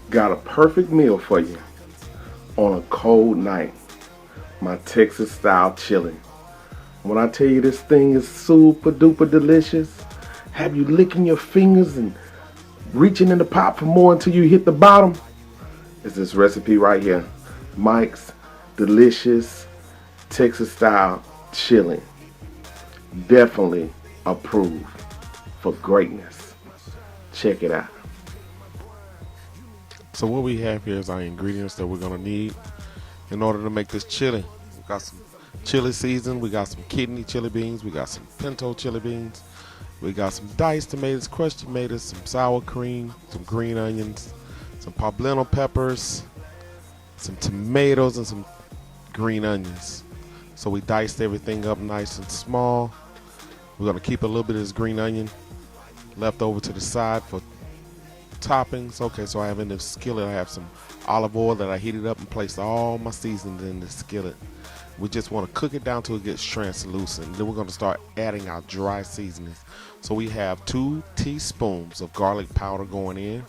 Got a perfect meal for you on a cold night. My Texas style chili. When I tell you this thing is super duper delicious, have you licking your fingers and reaching in the pot for more until you hit the bottom? It's this recipe right here. Mike's delicious Texas style chili. Definitely approved for greatness. Check it out. So what we have here is our ingredients that we're gonna need in order to make this chili. We got some chili season, we got some kidney chili beans, we got some pinto chili beans, we got some diced tomatoes, crushed tomatoes, some sour cream, some green onions, some poblano peppers, some tomatoes, and some green onions. So we diced everything up nice and small. We're gonna keep a little bit of this green onion left over to the side for toppings. Okay, so I have in this skillet, I have some olive oil that I heated up and placed all my seasonings in the skillet. We just want to cook it down till it gets translucent. Then we're going to start adding our dry seasonings. So we have 2 teaspoons of garlic powder going in.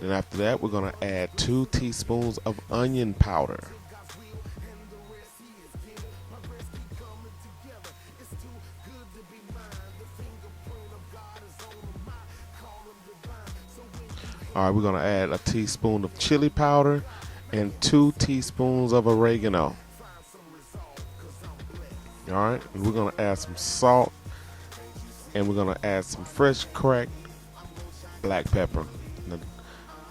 Then after that, we're going to add 2 teaspoons of onion powder. All right, we're gonna add a teaspoon of chili powder and 2 teaspoons of oregano. All right, and we're gonna add some salt, and we're gonna add some fresh cracked black pepper. Now,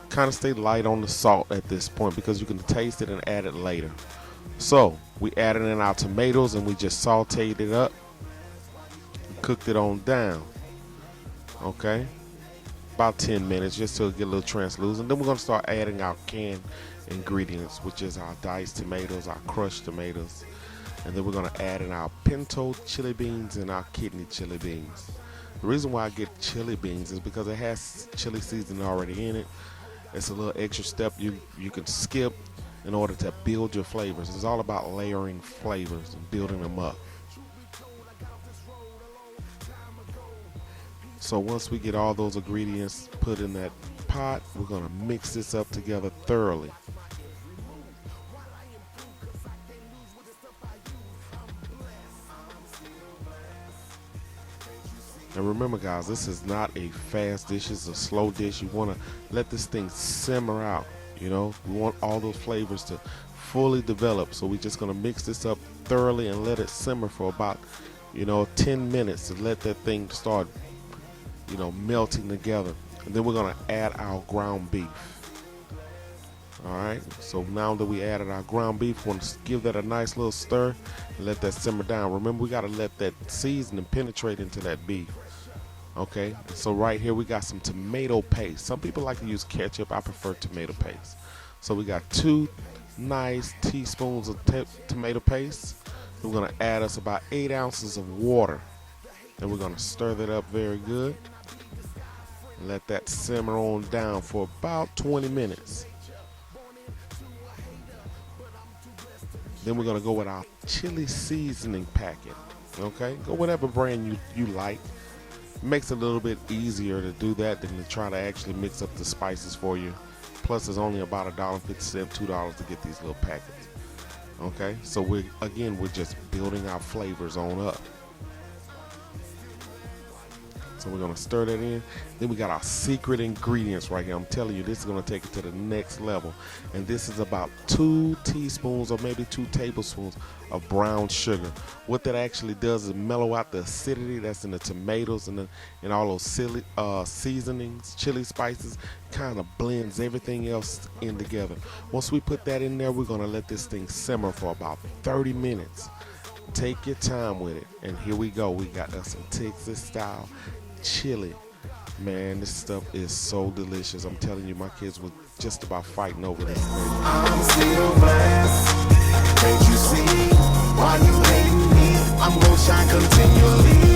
kind of stay light on the salt at this point because you can taste it and add it later. So we added in our tomatoes and we just sauteed it up, and cooked it on down. Okay. About 10 minutes just to get a little translucent. Then we're going to start adding our canned ingredients, which is our diced tomatoes, our crushed tomatoes, and then we're going to add in our pinto chili beans and our kidney chili beans. The reason why I get chili beans is because it has chili seasoning already in it. It's a little extra step you can skip in order to build your flavors. It's all about layering flavors and building them up. So once we get all those ingredients put in that pot, we're going to mix this up together thoroughly. And remember guys, this is not a fast dish, it's a slow dish. You want to let this thing simmer out, you know. We want all those flavors to fully develop. So we're just going to mix this up thoroughly and let it simmer for about, 10 minutes to let that thing start melting together. And then we're going to add our ground beef. All right, so now that we added our ground beef, we want to give that a nice little stir and let that simmer down. Remember, we got to let that seasoning penetrate into that beef. Okay, so right here we got some tomato paste. Some people like to use ketchup. I prefer tomato paste. So we got 2 nice teaspoons of tomato paste. We're going to add us about 8 ounces of water. And we're going to stir that up very good. Let that simmer on down for about 20 minutes. Then we're going to go with our chili seasoning packet. Okay, go whatever brand you like. It makes it a little bit easier to do that than to try to actually mix up the spices for you. Plus, it's only about $1.50, $2 to get these little packets. Okay, so we're just building our flavors on up. So we're gonna stir that in. Then we got our secret ingredients right here. I'm telling you, this is gonna take it to the next level. And this is about 2 teaspoons or maybe 2 tablespoons of brown sugar. What that actually does is mellow out the acidity that's in the tomatoes and all those seasonings, chili spices. Kind of blends everything else in together. Once we put that in there, we're gonna let this thing simmer for about 30 minutes. Take your time with it. And here we go. We got us some Texas style chili. Man, this stuff is so delicious. I'm telling you, my kids were just about fighting over this thing. I'm still blessed. Can't you see? Why you hating me? I'm gonna shine continually.